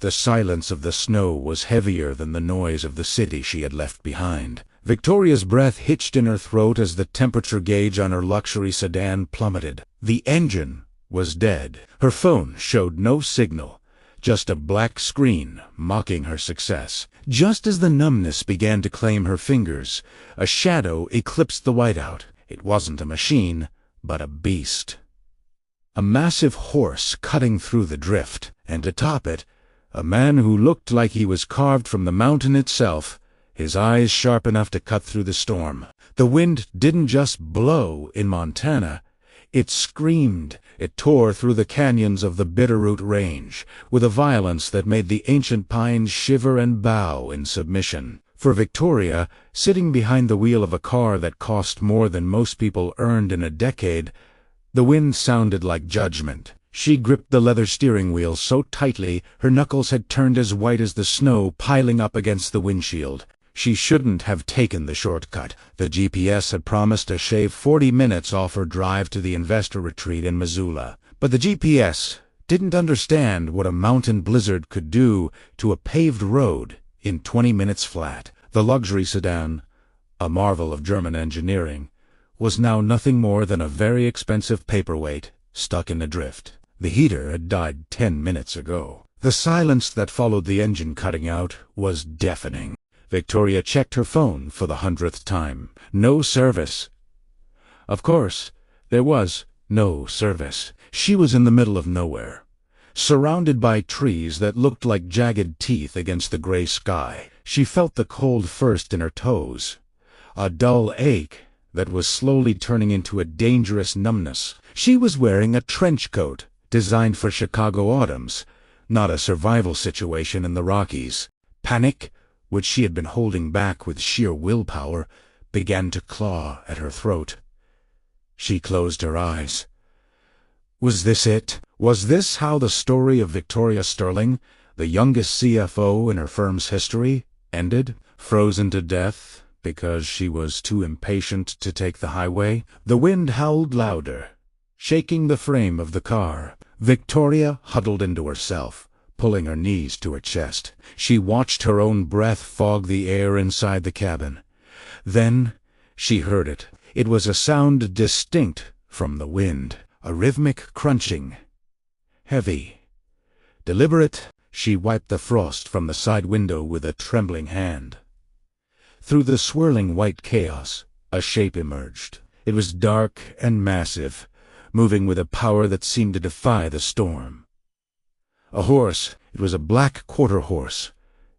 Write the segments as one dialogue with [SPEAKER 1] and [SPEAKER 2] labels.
[SPEAKER 1] The silence of the snow was heavier than the noise of the city she had left behind. Victoria's breath hitched in her throat as the temperature gauge on her luxury sedan plummeted. The engine was dead. Her phone showed no signal, just a black screen mocking her success. Just as the numbness began to claim her fingers, a shadow eclipsed the whiteout. It wasn't a machine, but a beast. A massive horse cutting through the drift, and atop it, a man who looked like he was carved from the mountain itself, his eyes sharp enough to cut through the storm. The wind didn't just blow in Montana. It screamed. It tore through the canyons of the Bitterroot Range, with a violence that made the ancient pines shiver and bow in submission. For Victoria, sitting behind the wheel of a car that cost more than most people earned in a decade, the wind sounded like judgment. She gripped the leather steering wheel so tightly her knuckles had turned as white as the snow piling up against the windshield. She shouldn't have taken the shortcut. The GPS had promised to shave 40 minutes off her drive to the investor retreat in Missoula. But the GPS didn't understand what a mountain blizzard could do to a paved road in 20 minutes flat. The luxury sedan, a marvel of German engineering, was now nothing more than a very expensive paperweight stuck in the drift. The heater had died 10 minutes ago. The silence that followed the engine cutting out was deafening. Victoria checked her phone for the 100th time. No service. Of course, there was no service. She was in the middle of nowhere, surrounded by trees that looked like jagged teeth against the gray sky. She felt the cold first in her toes, a dull ache that was slowly turning into a dangerous numbness. She was wearing a trench coat designed for Chicago autumns, not a survival situation in the Rockies. Panic, which she had been holding back with sheer willpower, began to claw at her throat. She closed her eyes. Was this it? Was this how the story of Victoria Sterling, the youngest CFO in her firm's history, ended? Frozen to death because she was too impatient to take the highway? The wind howled louder, shaking the frame of the car. Victoria huddled into herself, pulling her knees to her chest. She watched her own breath fog the air inside the cabin. Then she heard it. It was a sound distinct from the wind, a rhythmic crunching. Heavy, deliberate. She wiped the frost from the side window with a trembling hand. Through the swirling white chaos, a shape emerged. It was dark and massive, moving with a power that seemed to defy the storm. A horse. It was a black quarter horse,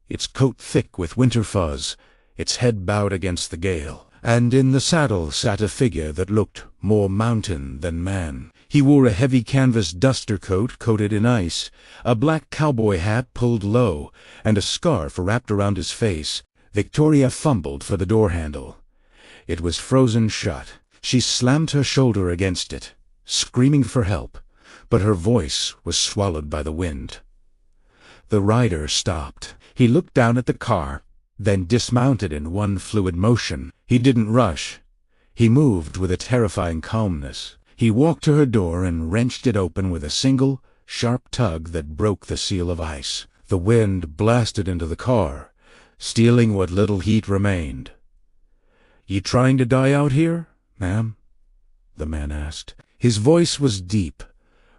[SPEAKER 1] its coat thick with winter fuzz, its head bowed against the gale. And in the saddle sat a figure that looked more mountain than man. He wore a heavy canvas duster coat coated in ice, a black cowboy hat pulled low, and a scarf wrapped around his face. Victoria fumbled for the door handle. It was frozen shut. She slammed her shoulder against it, screaming for help, but her voice was swallowed by the wind. The rider stopped. He looked down at the car, then dismounted in one fluid motion. He didn't rush. He moved with a terrifying calmness. He walked to her door and wrenched it open with a single, sharp tug that broke the seal of ice. The wind blasted into the car, stealing what little heat remained. "You trying to die out here, ma'am?" the man asked. His voice was deep,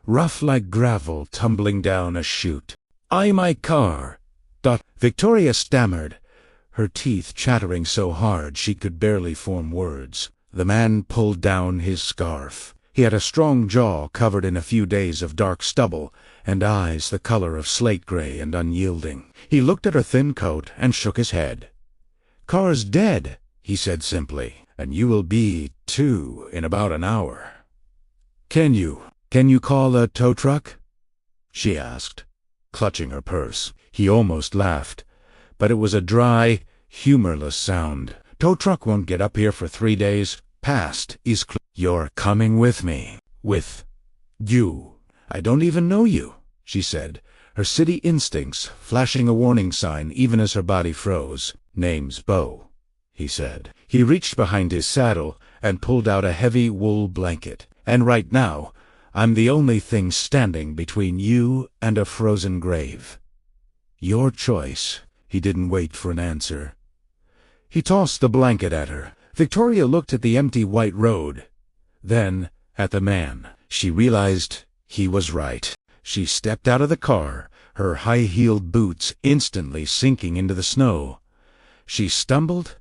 [SPEAKER 1] rough like gravel tumbling down a chute. My car." Victoria stammered, her teeth chattering so hard she could barely form words. The man pulled down his scarf. He had a strong jaw covered in a few days of dark stubble, and eyes the color of slate gray and unyielding. He looked at her thin coat and shook his head. "Car's dead," he said simply, "and you will be, too, in about an hour." Can you call a tow truck?" she asked, clutching her purse. He almost laughed, but it was a dry, humorless sound. "Tow truck won't get up here for 3 days. Past is clear. You're coming with me." "With you? I don't even know you," she said, her city instincts flashing a warning sign even as her body froze. "Name's Beau," he said. He reached behind his saddle and pulled out a heavy wool blanket. "And right now, I'm the only thing standing between you and a frozen grave." Your choice." He didn't wait for an answer. He tossed the blanket at her. Victoria looked at the empty white road, then at the man. She realized he was right. She stepped out of the car, her high-heeled boots instantly sinking into the snow. She stumbled.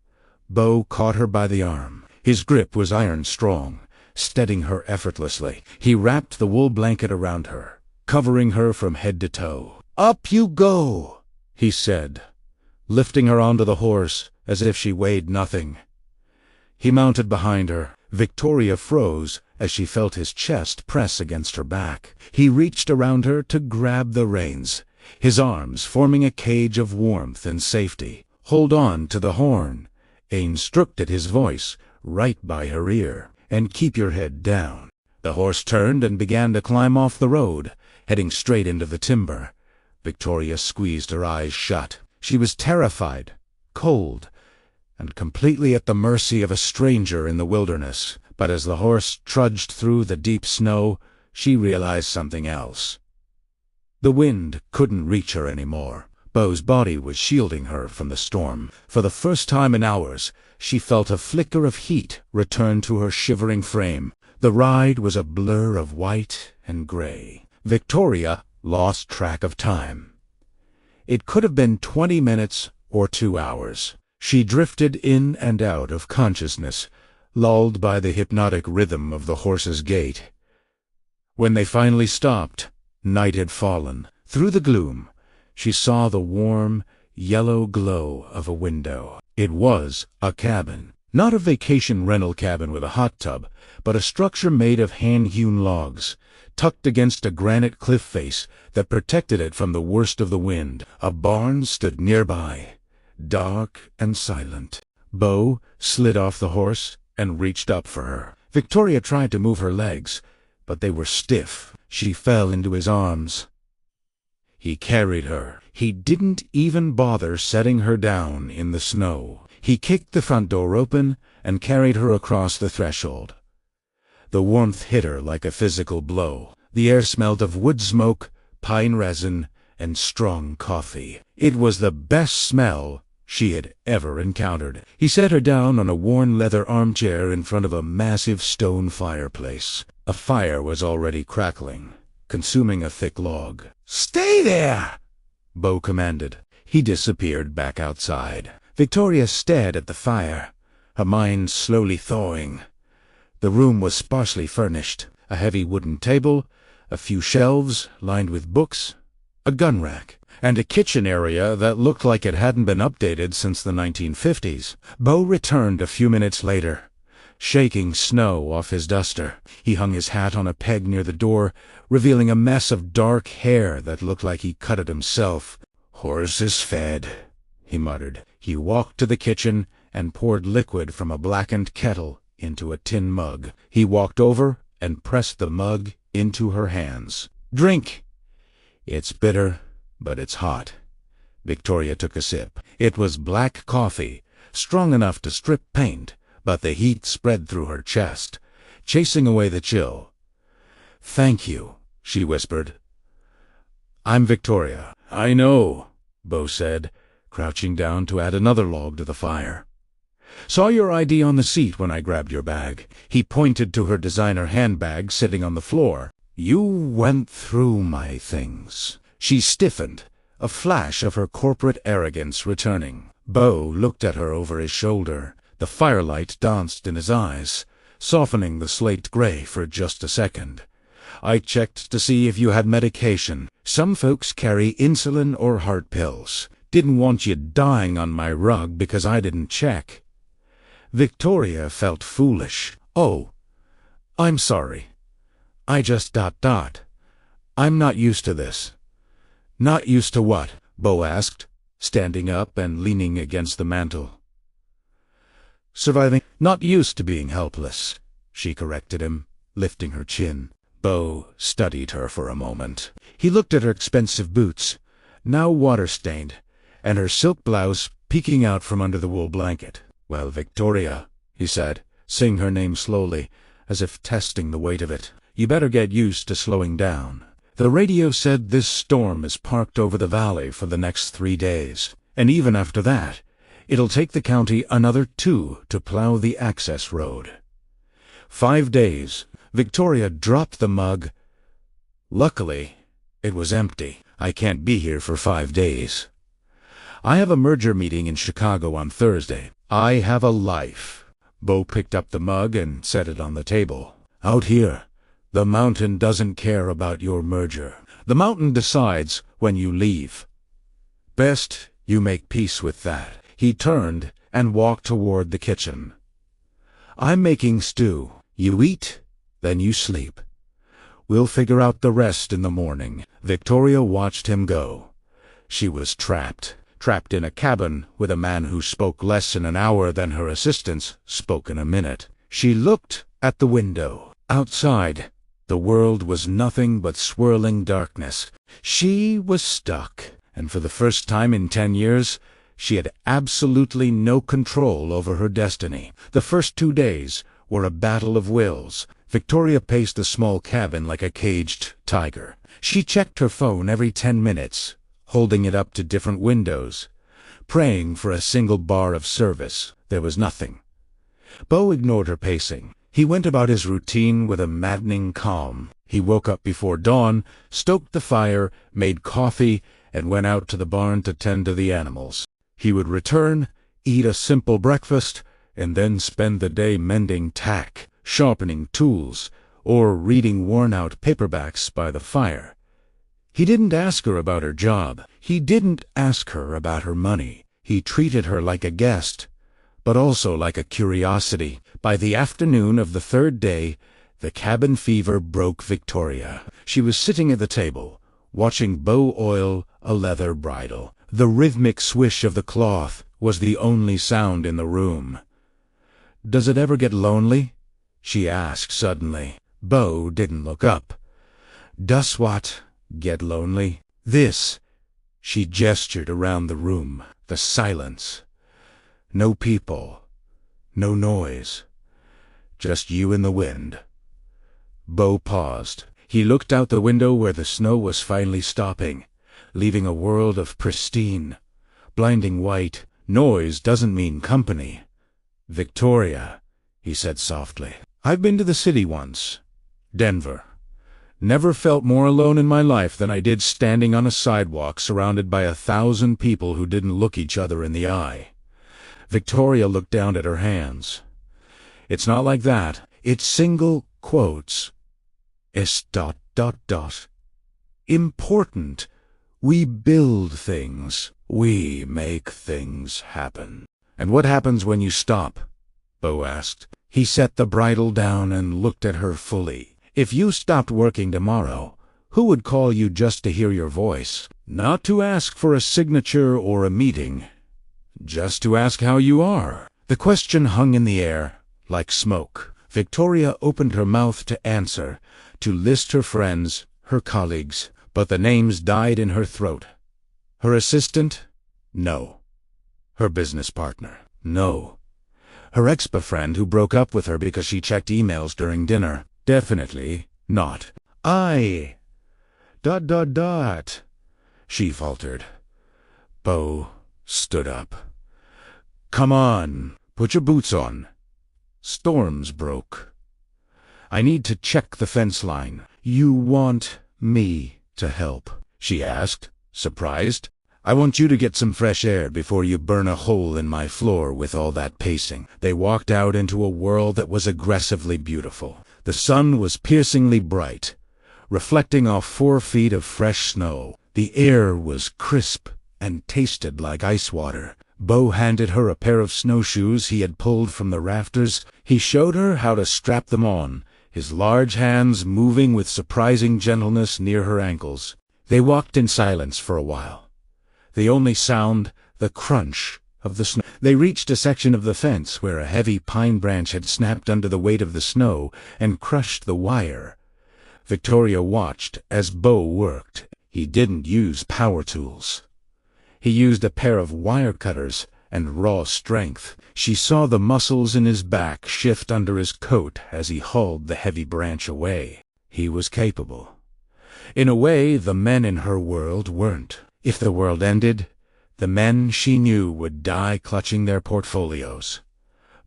[SPEAKER 1] Beau caught her by the arm. His grip was iron-strong, steadying her effortlessly. He wrapped the wool blanket around her, covering her from head to toe. "Up you go," he said, lifting her onto the horse as if she weighed nothing. He mounted behind her. Victoria froze as she felt his chest press against her back. He reached around her to grab the reins, his arms forming a cage of warmth and safety. "Hold on to the horn," Ain instructed, his voice right by her ear, "and keep your head down." The horse turned and began to climb off the road, heading straight into the timber. Victoria squeezed her eyes shut. She was terrified, cold, and completely at the mercy of a stranger in the wilderness. But as the horse trudged through the deep snow, she realized something else. The wind couldn't reach her anymore. Beau's body was shielding her from the storm. For the first time in hours, she felt a flicker of heat return to her shivering frame. The ride was a blur of white and gray. Victoria lost track of time. It could have been 20 minutes or 2 hours. She drifted in and out of consciousness, lulled by the hypnotic rhythm of the horse's gait. When they finally stopped, night had fallen. Through the gloom, she saw the warm, yellow glow of a window. It was a cabin. Not a vacation rental cabin with a hot tub, but a structure made of hand-hewn logs, tucked against a granite cliff face that protected it from the worst of the wind. A barn stood nearby, dark and silent. Beau slid off the horse and reached up for her. Victoria tried to move her legs, but they were stiff. She fell into his arms. He carried her. He didn't even bother setting her down in the snow. He kicked the front door open and carried her across the threshold. The warmth hit her like a physical blow. The air smelled of wood smoke, pine resin, and strong coffee. It was the best smell she had ever encountered. He set her down on a worn leather armchair in front of a massive stone fireplace. A fire was already crackling, consuming a thick log. "Stay there!" Beau commanded. He disappeared back outside. Victoria stared at the fire, her mind slowly thawing. The room was sparsely furnished. A heavy wooden table, a few shelves lined with books, a gun rack, and a kitchen area that looked like it hadn't been updated since the 1950s. Beau returned a few minutes later, shaking snow off his duster. He hung his hat on a peg near the door, revealing a mess of dark hair that looked like he cut it himself. "Horse is fed," he muttered. He walked to the kitchen and poured liquid from a blackened kettle into a tin mug. He walked over and pressed the mug into her hands. "Drink. It's bitter, but it's hot." Victoria took a sip. It was black coffee, strong enough to strip paint, but the heat spread through her chest, chasing away the chill. "Thank you," she whispered. "I'm Victoria." "I know," Beau said, crouching down to add another log to the fire. "Saw your ID on the seat when I grabbed your bag." He pointed to her designer handbag sitting on the floor. "You went through my things." She stiffened, a flash of her corporate arrogance returning. Beau looked at her over his shoulder. The firelight danced in his eyes, softening the slate gray for just a second. "I checked to see if you had medication. Some folks carry insulin or heart pills. Didn't want you dying on my rug because I didn't check." Victoria felt foolish. "Oh, I'm sorry. I just ... I'm not used to this." "Not used to what?" Beau asked, standing up and leaning against the mantel. "Surviving." "Not used to being helpless," she corrected him, lifting her chin. Beau studied her for a moment. He looked at her expensive boots, now water-stained, and her silk blouse peeking out from under the wool blanket. "Well, Victoria," he said, saying her name slowly, as if testing the weight of it, "you better get used to slowing down." The radio said this storm is parked over the valley for the next 3 days, and even after that, it'll take the county another 2 to plow the access road. 5 days. Victoria dropped the mug. Luckily, it was empty. I can't be here for 5 days. I have a merger meeting in Chicago on Thursday. I have a life. Beau picked up the mug and set it on the table. Out here, the mountain doesn't care about your merger. The mountain decides when you leave. Best you make peace with that. He turned and walked toward the kitchen. I'm making stew. You eat, then you sleep. We'll figure out the rest in the morning. Victoria watched him go. She was trapped in a cabin with a man who spoke less in an hour than her assistants spoke in a minute. She looked at the window. Outside, the world was nothing but swirling darkness. She was stuck, and for the first time in 10 years, she had absolutely no control over her destiny. The first 2 days were a battle of wills. Victoria paced the small cabin like a caged tiger. She checked her phone every 10 minutes, holding it up to different windows, praying for a single bar of service. There was nothing. Beau ignored her pacing. He went about his routine with a maddening calm. He woke up before dawn, stoked the fire, made coffee, and went out to the barn to tend to the animals. He would return, eat a simple breakfast, and then spend the day mending tack, sharpening tools, or reading worn-out paperbacks by the fire. He didn't ask her about her job. He didn't ask her about her money. He treated her like a guest, but also like a curiosity. By the afternoon of the 3rd day, the cabin fever broke Victoria. She was sitting at the table, watching Beau oil a leather bridle. The rhythmic swish of the cloth was the only sound in the room. "Does it ever get lonely?" she asked suddenly. Beau didn't look up. "Does what get lonely?" "This." She gestured around the room. The silence. No people. No noise. Just you and the wind. Beau paused. He looked out the window where the snow was finally stopping, leaving a world of pristine, blinding white. Noise doesn't mean company. "Victoria," he said softly, "I've been to the city once. Denver. Never felt more alone in my life than I did standing on a sidewalk surrounded by 1,000 people who didn't look each other in the eye." Victoria looked down at her hands. "It's not like that. It's single quotes. It's ... important. We build things. We make things happen." "And what happens when you stop?" Beau asked. He set the bridle down and looked at her fully. "If you stopped working tomorrow, who would call you just to hear your voice? Not to ask for a signature or a meeting. Just to ask how you are." The question hung in the air, like smoke. Victoria opened her mouth to answer, to list her friends, her colleagues, but the names died in her throat. Her assistant? No. Her business partner? No. Her ex-boyfriend who broke up with her because she checked emails during dinner? Definitely not. "I... ... she faltered. Beau stood up. "Come on, put your boots on. Storms broke. I need to check the fence line." "You want me to help?" she asked, surprised. "I want you to get some fresh air before you burn a hole in my floor with all that pacing." They walked out into a world that was aggressively beautiful. The sun was piercingly bright, reflecting off 4 feet of fresh snow. The air was crisp and tasted like ice water. Beau handed her a pair of snowshoes he had pulled from the rafters. He showed her how to strap them on, his large hands moving with surprising gentleness near her ankles. They walked in silence for a while. The only sound, the crunch of the snow. They reached a section of the fence where a heavy pine branch had snapped under the weight of the snow and crushed the wire. Victoria watched as Beau worked. He didn't use power tools. He used a pair of wire cutters and raw strength. She saw the muscles in his back shift under his coat as he hauled the heavy branch away. He was capable. In a way, the men in her world weren't. If the world ended, the men she knew would die clutching their portfolios.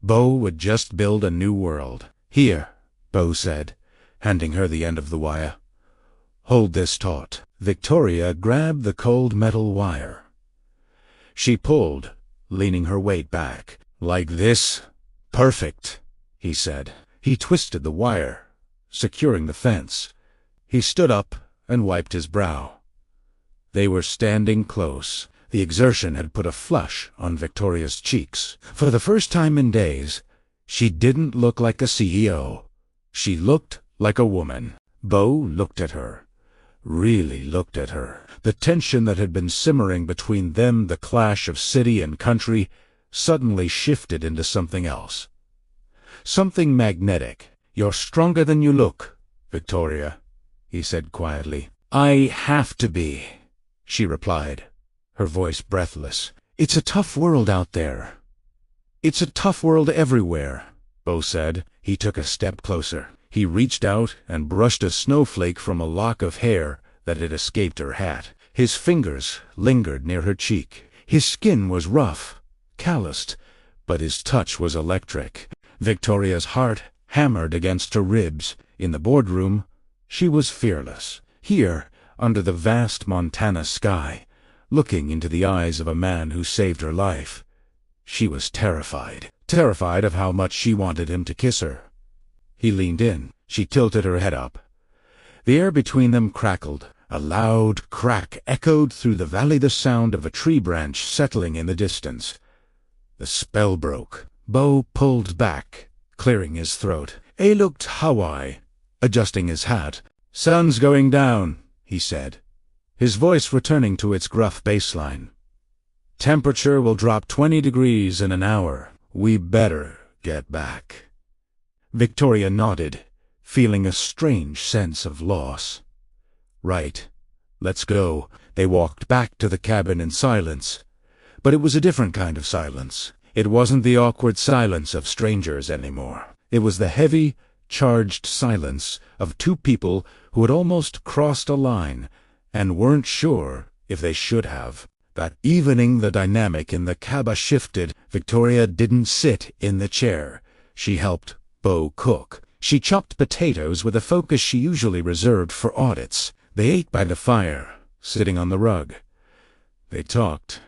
[SPEAKER 1] Beau would just build a new world. "Here," Beau said, handing her the end of the wire. "Hold this taut." Victoria grabbed the cold metal wire. She pulled, leaning her weight back. "Like this? Perfect," he said. He twisted the wire, securing the fence. He stood up and wiped his brow. They were standing close. The exertion had put a flush on Victoria's cheeks. For the first time in days, she didn't look like a CEO. She looked like a woman. Beau looked at her. Really looked at her. The tension that had been simmering between them, the clash of city and country, suddenly shifted into something else. Something magnetic. "You're stronger than you look, Victoria," he said quietly. "I have to be," she replied, her voice breathless. "It's a tough world out there." "It's a tough world everywhere," Beau said. He took a step closer. He reached out and brushed a snowflake from a lock of hair that had escaped her hat. His fingers lingered near her cheek. His skin was rough, calloused, but his touch was electric. Victoria's heart hammered against her ribs. In the boardroom, she was fearless. Here, under the vast Montana sky, looking into the eyes of a man who saved her life, she was terrified. Terrified of how much she wanted him to kiss her. He leaned in. She tilted her head up. The air between them crackled. A loud crack echoed through the valley, the sound of a tree branch settling in the distance. The spell broke. Beau pulled back, clearing his throat. He looked Hawaii, adjusting his hat. "Sun's going down," he said, his voice returning to its gruff baseline. "Temperature will drop 20 degrees in an hour. We better get back." Victoria nodded, feeling a strange sense of loss. "Right. Let's go." They walked back to the cabin in silence. But it was a different kind of silence. It wasn't the awkward silence of strangers anymore. It was the heavy, charged silence of two people who had almost crossed a line and weren't sure if they should have. That evening the dynamic in the cabin shifted. Victoria didn't sit in the chair. She helped Beau cook. She chopped potatoes with a focus she usually reserved for audits. They ate by the fire, sitting on the rug. They talked.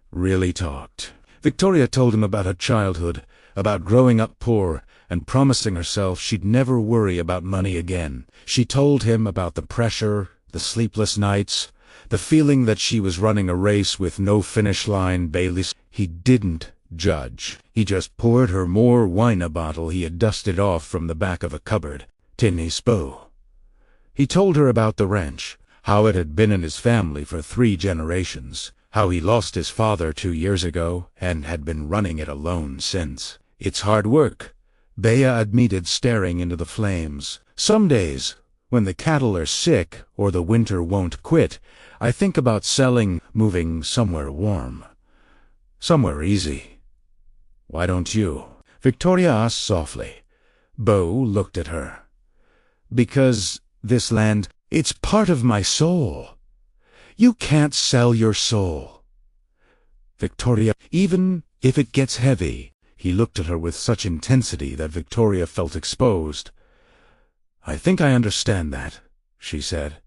[SPEAKER 1] Really talked. Victoria told him about her childhood, about growing up poor, and promising herself she'd never worry about money again. She told him about the pressure, the sleepless nights, the feeling that she was running a race with no finish line. Bailey's. He didn't judge. He just poured her more wine, a bottle he had dusted off from the back of a cupboard. Tinny spoke. He told her about the ranch, how it had been in his family for 3 generations, how he lost his father 2 years ago and had been running it alone since. "It's hard work," Beau admitted, staring into the flames. "Some days, when the cattle are sick or the winter won't quit, I think about selling, moving somewhere warm. Somewhere easy." "Why don't you?" Victoria asked softly. Beau looked at her. "Because this land, it's part of my soul. You can't sell your soul." "Victoria, even if it gets heavy," he looked at her with such intensity that Victoria felt exposed. "I think I understand that," she said.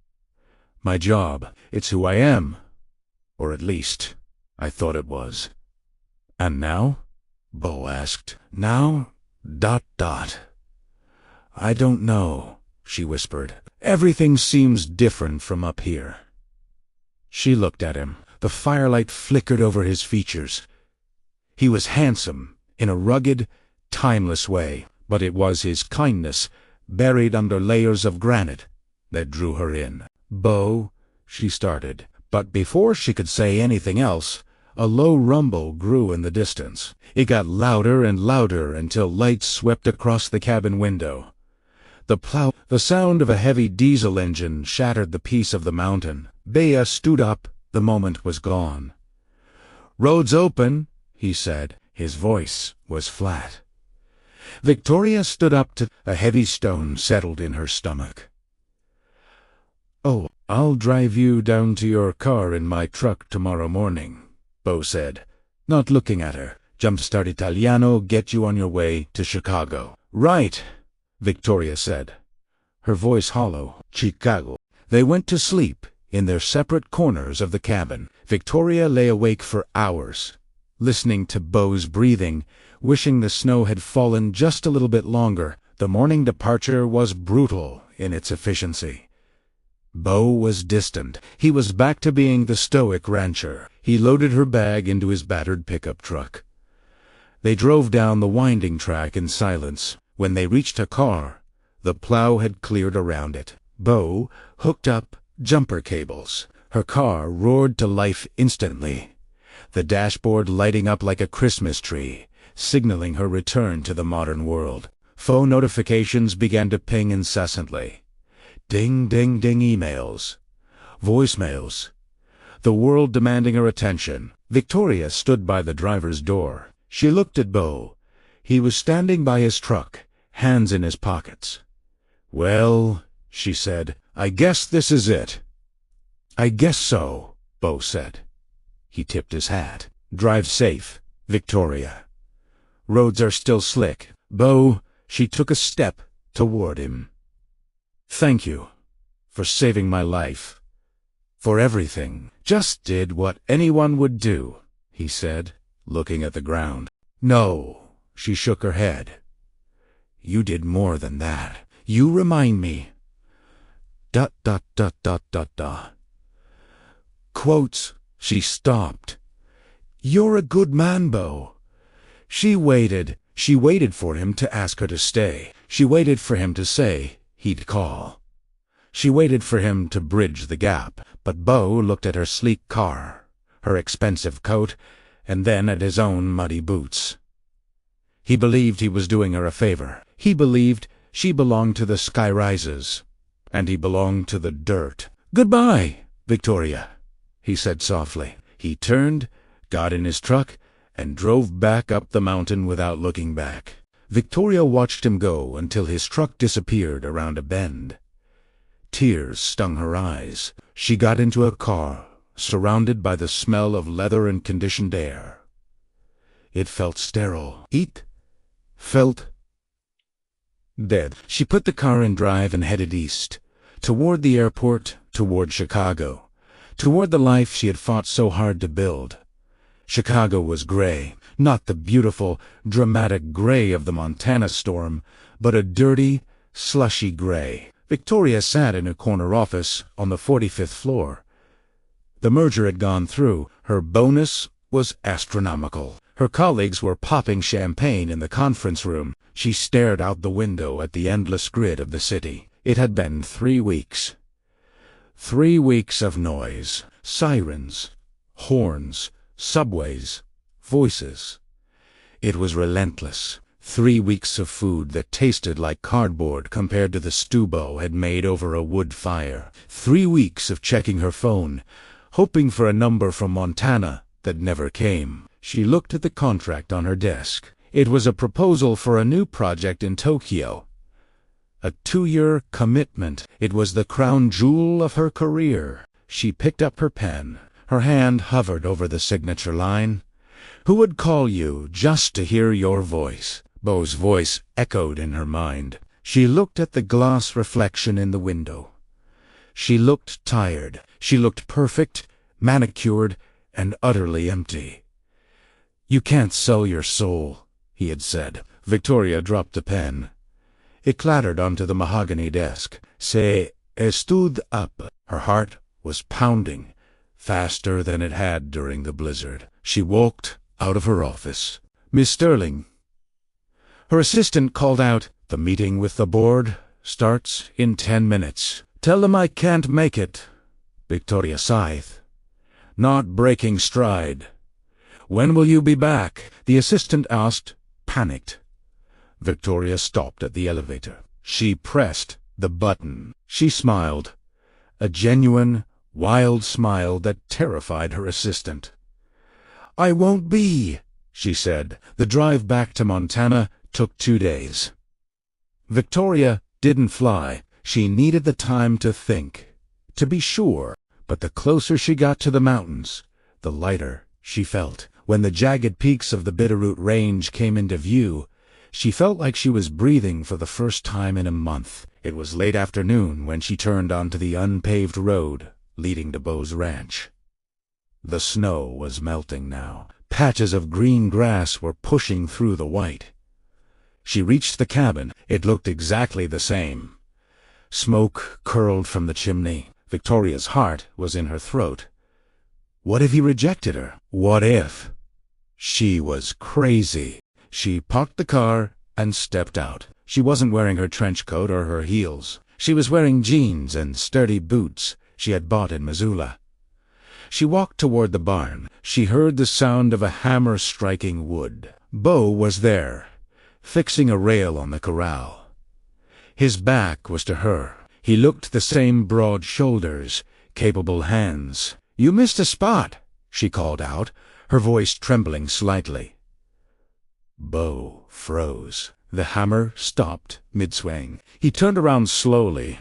[SPEAKER 1] "My job, it's who I am. Or at least, I thought it was." "And now?" Beau asked. "Now, ... I don't know," she whispered. "Everything seems different from up here." She looked at him. The firelight flickered over his features. He was handsome, in a rugged, timeless way, but it was his kindness, buried under layers of granite, that drew her in. "Beau," she started, but before she could say anything else, a low rumble grew in the distance. It got louder and louder until lights swept across the cabin window. The sound of a heavy diesel engine shattered the peace of the mountain. Beau stood up. The moment was gone. "Road's open," he said. His voice was flat. Victoria stood up. A heavy stone settled in her stomach. "Oh, I'll drive you down to your car in my truck tomorrow morning," Beau said, not looking at her. "Jumpstart Italiano get you on your way to Chicago." "Right," Victoria said, her voice hollow. "Chicago." They went to sleep in their separate corners of the cabin. Victoria lay awake for hours, listening to Beau's breathing, wishing the snow had fallen just a little bit longer. The morning departure was brutal in its efficiency. Beau was distant. He was back to being the stoic rancher. He loaded her bag into his battered pickup truck. They drove down the winding track in silence. When they reached a car, the plow had cleared around it. Beau hooked up jumper cables. Her car roared to life instantly, the dashboard lighting up like a Christmas tree, signaling her return to the modern world. Phone notifications began to ping incessantly. Ding, ding, ding emails. Voicemails. The world demanding her attention. Victoria stood by the driver's door. She looked at Beau. He was standing by his truck, hands in his pockets. "Well," she said, "I guess this is it." "I guess so," Beau said. He tipped his hat. "Drive safe, Victoria. Roads are still slick." "Beau," she took a step toward him. "Thank you for saving my life. For everything." "Just did what anyone would do," he said, looking at the ground. "No," she shook her head. "You did more than that. You remind me. ... Quotes." She stopped. "You're a good man, Beau." She waited for him to ask her to stay. She waited for him to say he'd call. She waited for him to bridge the gap. But Beau looked at her sleek car, her expensive coat, and then at his own muddy boots. He believed he was doing her a favor. He believed she belonged to the sky rises, and he belonged to the dirt. "Goodbye, Victoria," he said softly. He turned, got in his truck, and drove back up the mountain without looking back. Victoria watched him go until his truck disappeared around a bend. Tears stung her eyes. She got into a car, surrounded by the smell of leather and conditioned air. It felt sterile. It felt dead. She put the car in drive and headed east, toward the airport, toward Chicago, toward the life she had fought so hard to build. Chicago was gray, not the beautiful, dramatic gray of the Montana storm, but a dirty, slushy gray. Victoria sat in a corner office on the 45th floor. The merger had gone through. Her bonus was astronomical. Her colleagues were popping champagne in the conference room. She stared out the window at the endless grid of the city. It had been 3 weeks. 3 weeks of noise, sirens, horns, subways, voices. It was relentless. 3 weeks of food that tasted like cardboard compared to the stew Beau had made over a wood fire. 3 weeks of checking her phone, hoping for a number from Montana that never came. She looked at the contract on her desk. It was a proposal for a new project in Tokyo. A 2-year commitment. It was the crown jewel of her career. She picked up her pen. Her hand hovered over the signature line. "Who would call you just to hear your voice?" Beau's voice echoed in her mind. She looked at the glass reflection in the window. She looked tired. She looked perfect, manicured, and utterly empty. "You can't sell your soul," he had said. Victoria dropped the pen. It clattered onto the mahogany desk. "Se stood up." Her heart was pounding, faster than it had during the blizzard. She walked out of her office. "Miss Sterling." Her assistant called out, "The meeting with the board starts in 10 minutes. Tell them I can't make it." Victoria sighed, not breaking stride. "When will you be back?" the assistant asked, panicked. Victoria stopped at the elevator. She pressed the button. She smiled, a genuine, wild smile that terrified her assistant. "I won't be," she said. The drive back to Montana took 2 days. Victoria didn't fly. She needed the time to think, to be sure, but the closer she got to the mountains, the lighter she felt. When the jagged peaks of the Bitterroot Range came into view, she felt like she was breathing for the first time in a month. It was late afternoon when she turned onto the unpaved road leading to Beau's ranch. The snow was melting now. Patches of green grass were pushing through the white. She reached the cabin. It looked exactly the same. Smoke curled from the chimney. Victoria's heart was in her throat. What if he rejected her? What if? She was crazy. She parked the car and stepped out. She wasn't wearing her trench coat or her heels. She was wearing jeans and sturdy boots she had bought in Missoula. She walked toward the barn. She heard the sound of a hammer striking wood. Beau was there, fixing a rail on the corral. His back was to her. He looked the same broad shoulders, capable hands. "You missed a spot," she called out, her voice trembling slightly. Beau froze. The hammer stopped mid-swing. He turned around slowly,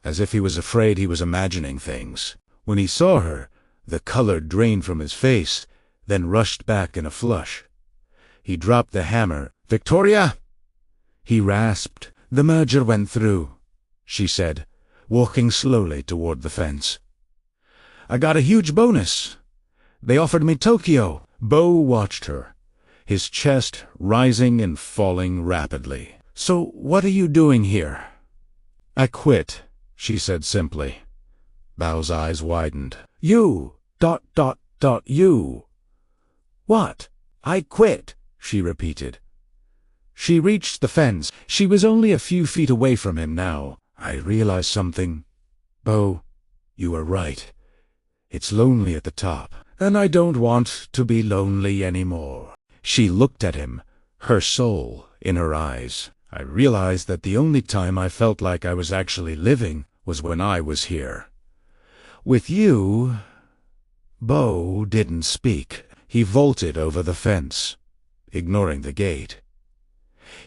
[SPEAKER 1] as if he was afraid he was imagining things. When he saw her, the color drained from his face, then rushed back in a flush. He dropped the hammer. "Victoria!" he rasped. "The merger went through," she said, walking slowly toward the fence. "I got a huge bonus. They offered me Tokyo." Beau watched her, his chest rising and falling rapidly. "So what are you doing here?" "I quit," she said simply. Beau's eyes widened. "You, ... you. What?" "I quit," she repeated. She reached the fence. She was only a few feet away from him now. "I realized something. Beau, you were right. It's lonely at the top, and I don't want to be lonely anymore." She looked at him, her soul in her eyes. "I realized that the only time I felt like I was actually living was when I was here. With you." Beau didn't speak. He vaulted over the fence, ignoring the gate.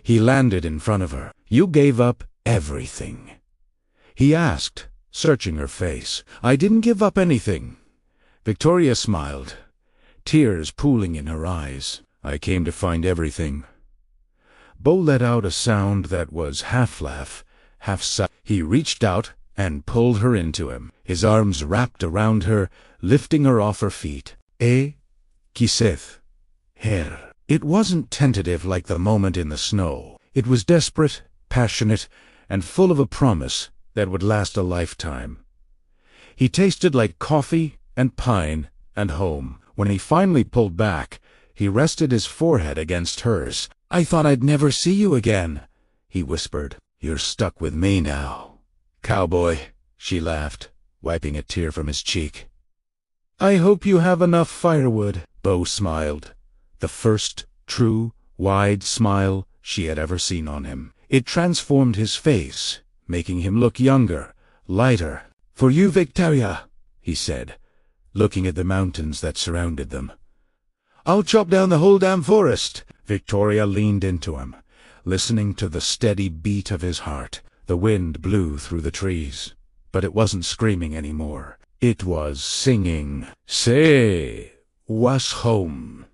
[SPEAKER 1] He landed in front of her. "You gave up everything?" he asked, searching her face. "I didn't give up anything." Victoria smiled, tears pooling in her eyes. "I came to find everything." Beau let out a sound that was half laugh, half sigh. He reached out and pulled her into him, his arms wrapped around her, lifting her off her feet. Quizeth, her. It wasn't tentative like the moment in the snow. It was desperate, passionate, and full of a promise that would last a lifetime. He tasted like coffee and pine and home. When he finally pulled back, he rested his forehead against hers. "I thought I'd never see you again," he whispered. "You're stuck with me now, Cowboy," she laughed, wiping a tear from his cheek. "I hope you have enough firewood." Beau smiled, the first true, wide smile she had ever seen on him. It transformed his face, making him look younger, lighter. "For you, Victoria," he said, looking at the mountains that surrounded them. "I'll chop down the whole damn forest." Victoria leaned into him, listening to the steady beat of his heart. The wind blew through the trees, but it wasn't screaming anymore. It was singing. "Say, was home."